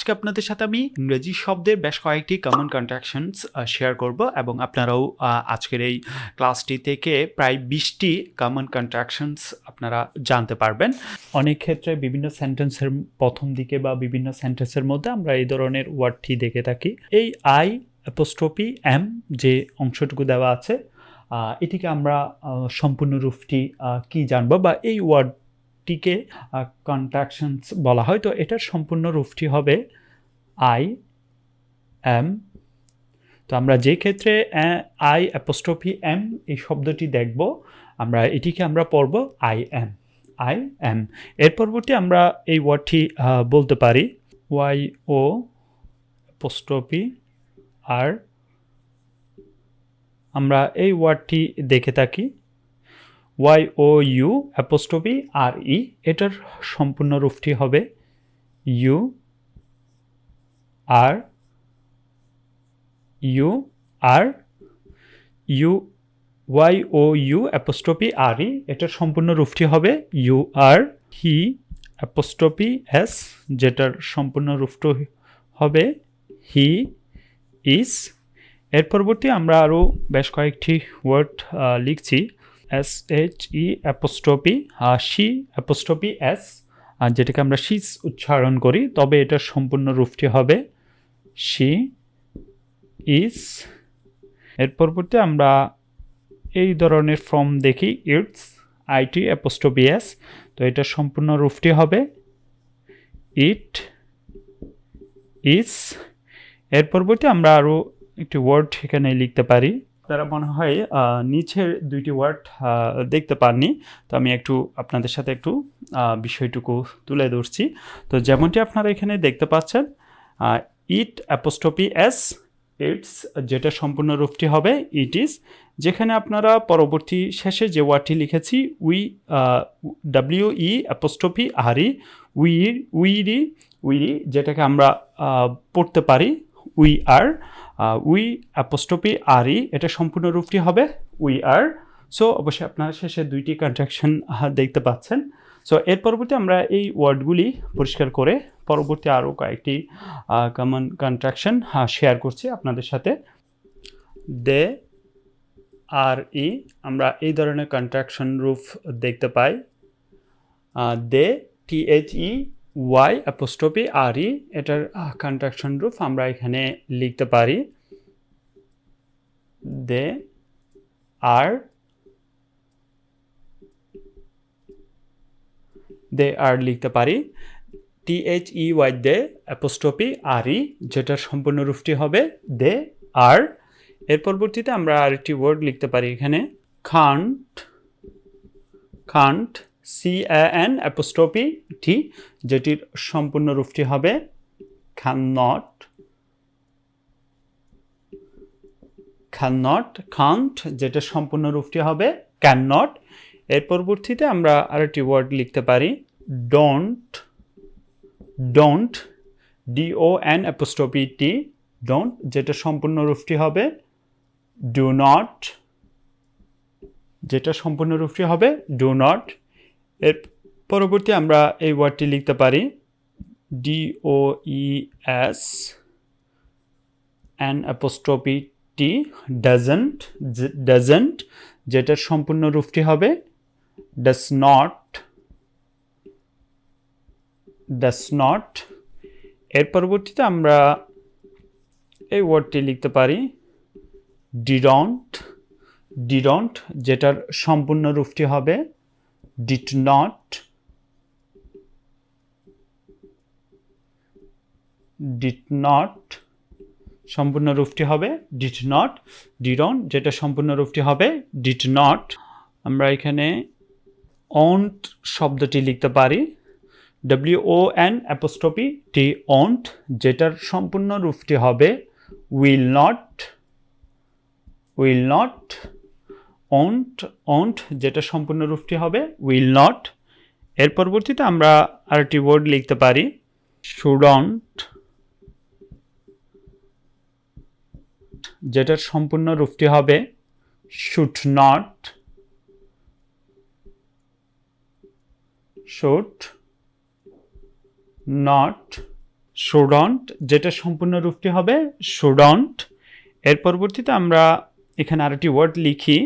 আজকে আপনাদের সাথে আমি ইংরেজি শব্দের বেশ কয়েকটি কমন কন্ট্রাকশনস শেয়ার করব এবং আপনারাও আজকের এই ক্লাসটি থেকে প্রায় 20টি কমন কন্ট্রাকশনস আপনারা জানতে পারবেন। অনেক ক্ষেত্রে বিভিন্ন সেন্টেন্সের প্রথম দিকে বা বিভিন্ন সেন্টেন্সের মধ্যে আমরা এই ধরনের ওয়ার্ডটি দেখে থাকি। এই আই অ্যাপোস্ট্রফি এম যে অংশটুকু দেওয়া আছে এটিকে আমরা সম্পূর্ণ রূপটি কি জানবো বা এই ওয়ার্ডটিকে কন্ট্রাকশনস বলা হয়। তো এটার সম্পূর্ণ রূপটি হবে আই এম। তো আমরা যে ক্ষেত্রে আই অ্যাপোস্ট্রফি এম এই শব্দটি দেখব আমরা এটিকে আমরা পড়ব আই এম। এর পরবর্তী আমরা এই ওয়ার্ডটি বলতে পারি ওয়াই ও অ্যাপোস্ট্রফি আর। আমরা এই ওয়ার্ডটি দেখে থাকি Y O U apostrophe R E. এটার সম্পূর্ণ রূপটি হবে you are Y O U apostrophe R E. এটার সম্পূর্ণ রূপটি হবে you are. He apostrophe S যেটার সম্পূর্ণ রূপটি হবে হি ইজ। এর পরবর্তী আমরা আরও বেশ কয়েকটি ওয়ার্ড লিখছি S H E apostrophe she apostrophe S যেটাকে আমরা শিস উচ্চারণ করি, তবে এটার সম্পূর্ণ রূপটি হবে শি ইজ। এর পরবর্তী আমরা এই ধরনের ফর্ম দেখি ইটস আইটি অ্যাপোস্ট্রফি এস। তো এটার সম্পূর্ণ রূপটি হবে ইট ইজ। এর পরবর্তী আমরা আরও একটি ওয়ার্ড এখানে লিখতে পারি। তারা মনে হয় নিচের দুইটি ওয়ার্ড দেখতে পাননি, তো আমি একটু আপনাদের সাথে একটু বিষয়টুকু তুলে ধরছি। তো যেমনটি আপনারা এখানে দেখতে পাচ্ছেন ইট অ্যাপোস্ট্রফি এস ইটস যেটা সম্পূর্ণ রূপটি হবে ইট ইজ। যেখানে আপনারা পরবর্তী শেষে যে ওয়ার্ডটি লিখেছি ডাব্লিউ ই অ্যাপোস্ট্রফি আর ই উইরি যেটাকে আমরা পড়তে পারি we are. We apostrophe R ই এটা সম্পূর্ণ রূপটি হবে উই আর। সো অবশ্যই আপনারা শেষে দুইটি কন্ট্রাকশন দেখতে পাচ্ছেন। সো এর পরবর্তী আমরা এই ওয়ার্ডগুলি পরিষ্কার করে পরবর্তী আরও কয়েকটি কমন কন্ট্রাকশন শেয়ার করছি আপনাদের সাথে। দে আর ই আমরা এই ধরনের কন্ট্রাকশন রূপ দেখতে পাই। দে THE Y apostrophe R E এটার কন্ট্রাকশন রূপ আমরা এখানে লিখতে পারি দে আর লিখতে পারি THEY দে অ্যাপোস্ট্রফি আর ই যেটার সম্পূর্ণ রূপটি হবে দে আর। এর পরবর্তীতে আমরা আরেকটি ওয়ার্ড লিখতে পারি এখানে খান্ট CAN অ্যাপোস্ট্রফি টি যেটির সম্পূর্ণ রূপটি হবে খান্ট যেটার সম্পূর্ণ রূপটি হবে ক্যাননট। এর পরবর্তীতে আমরা আরেকটি ওয়ার্ড লিখতে পারি don't DON apostrophe T don't যেটার সম্পূর্ণ রূপটি হবে ডু নট যেটা সম্পূর্ণ রূপটি হবে ডু নট। এর পরবর্তী আমরা এই ওয়ার্ডটি লিখতে পারি DOES an apostrophe T doesn't যেটার সম্পূর্ণ রূপটি হবে ডাস নট। এর পরবর্তীতে আমরা এই ওয়ার্ডটি লিখতে পারি ডিডন্ট যেটার সম্পূর্ণ রূপটি হবে ডিড নট সম্পূর্ণ রূপটি হবে ডিডন্ট যেটা সম্পূর্ণ রূপটি হবে ডিড নট। আমরা এখানে ওন্ট শব্দটি লিখতে পারি WON অ্যাপোস্ট্রফি টি ওন্ট যেটার সম্পূর্ণ রূপটি হবে উইল নট ওন্ট যেটা সম্পূর্ণ রূপটি হবে উইল নট। এর পরবর্তীতে আমরা আরেকটি ওয়ার্ড লিখতে পারি শুডন্ট যেটার সম্পূর্ণ রূপটি হবে শুড নট শুডন্ট যেটা সম্পূর্ণ রূপটি হবে শুডন্ট। এর পরবর্তীতে আমরা এখানে আরেকটি ওয়ার্ড লিখি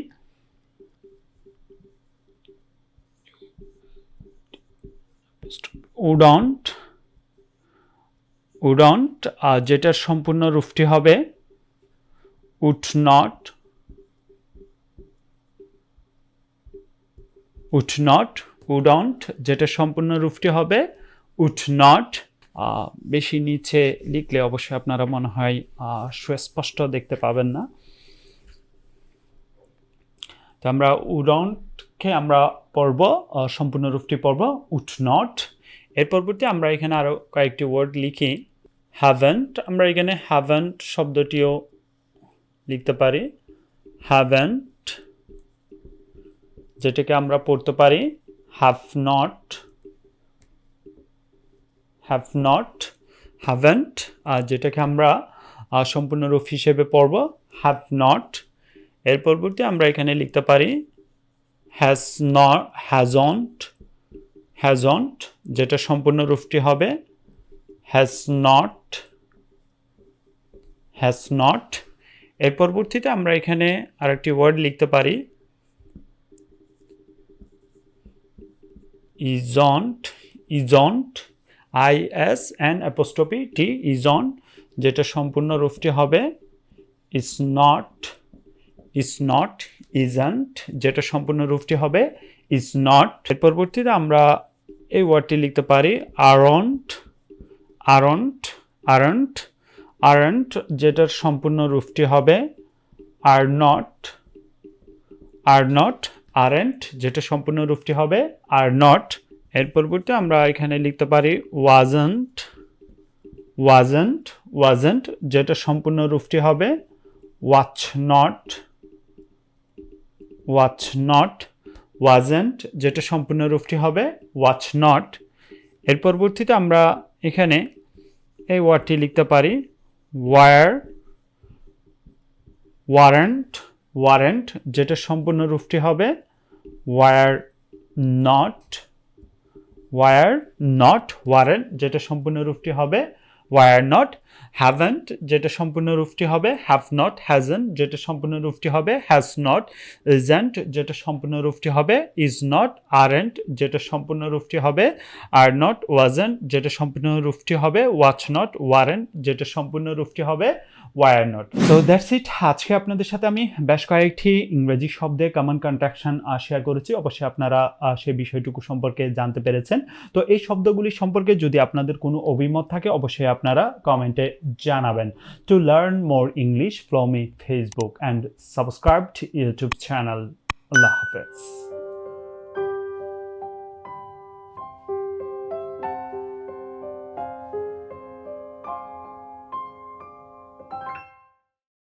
উডন্ট। উডন্ট যেটার সম্পূর্ণ রূপটি হবে would not. Would not wouldn't যেটা সম্পূর্ণ রূপটি হবে উড নট। বেশি নিচে লিখলে অবশ্যই আপনারা মনে হয় সুস্পষ্ট দেখতে পাবেন না। তো আমরা উডন্টকে আমরা পড়ব, সম্পূর্ণ রূপটি পড়ব উড নট। এর পরবর্তী আমরা এখানে আরও কয়েকটি ওয়ার্ড লিখি হ্যাভেন্ট। আমরা এখানে হ্যাভেন্ট শব্দটিও লিখতে পারি হ্যাভেন্ট, যেটাকে আমরা পড়তে পারি have not. Have not haven't যেটাকে আমরা সম্পূর্ণ রূপ হিসেবে পড়ব হ্যাভ নট। এর পরবর্তী আমরা এখানে লিখতে পারি হ্যাজ নট হ্যাজন্ট। হ্যাজন্ট যেটা সম্পূর্ণ রূপটি হবে হ্যাজ নট। Has not. এর পরবর্তীতে আমরা এখানে আরেকটি ওয়ার্ড লিখতে পারি ইজন্ট। ইজন্ট ISNT ইজন যেটা সম্পূর্ণ রূপটি হবে is not. Is not isn't যেটা সম্পূর্ণ রূপটি হবে ইজ নট। এর পরবর্তীতে আমরা এই ওয়ার্ডটি লিখতে পারি আরন্ট। আরন্ট আরন্ট আরন্ট যেটার সম্পূর্ণ রূপটি হবে are not. Are not aren't যেটা সম্পূর্ণ রূপটি হবে আর নট। এর পরবর্তী আমরা এখানে লিখতে পারি ওয়াজন্ট। ওয়াজন্ট ওয়াজন্ট যেটা সম্পূর্ণ রূপটি হবে watch not. Watch not wasn't যেটা সম্পূর্ণ রূপটি হবে ওয়াচ নট। এর পরবর্তীতে আমরা এখানে এই ওয়ার্ডটি লিখতে পারি ওয়ার। ওয়ারেন্ট ওয়ারেন্ট যেটা সম্পূর্ণ রূপটি হবে were not. Were not warrant যেটা সম্পূর্ণ রূপটি হবে ওয়ার নট। হ্যাভেন্ট যেটা সম্পূর্ণ রূপটি হবে হ্যাভ নট। হ্যাজেন্ট যেটা সম্পূর্ণ রূপটি হবে হ্যাজ নট। ইজন্ট যেটা সম্পূর্ণ রূপটি হবে ইজ নট। আরেন্ট যেটা সম্পূর্ণ রূপটি হবে আর নট। ওয়াজেন্ট যেটা সম্পূর্ণ রূপটি হবে ওয়াচ নট। ওয়ারেন্ট যেটা সম্পূর্ণ রূপটি হবে ওয়ার নট। তো দ্যাটস ইট। আজকে আপনাদের সাথে আমি বেশ কয়েকটি ইংরেজি শব্দে কমন কন্ট্রাকশন শেয়ার করেছি। অবশ্যই আপনারা সেই বিষয়টুকু সম্পর্কে জানতে পেরেছেন। তো এই শব্দগুলি সম্পর্কে যদি আপনাদের কোনো অভিমত থাকে অবশ্যই আপনারা কমেন্টে জানাবেন। To learn more English, follow me Facebook and subscribe to YouTube channel. Allah Hafiz.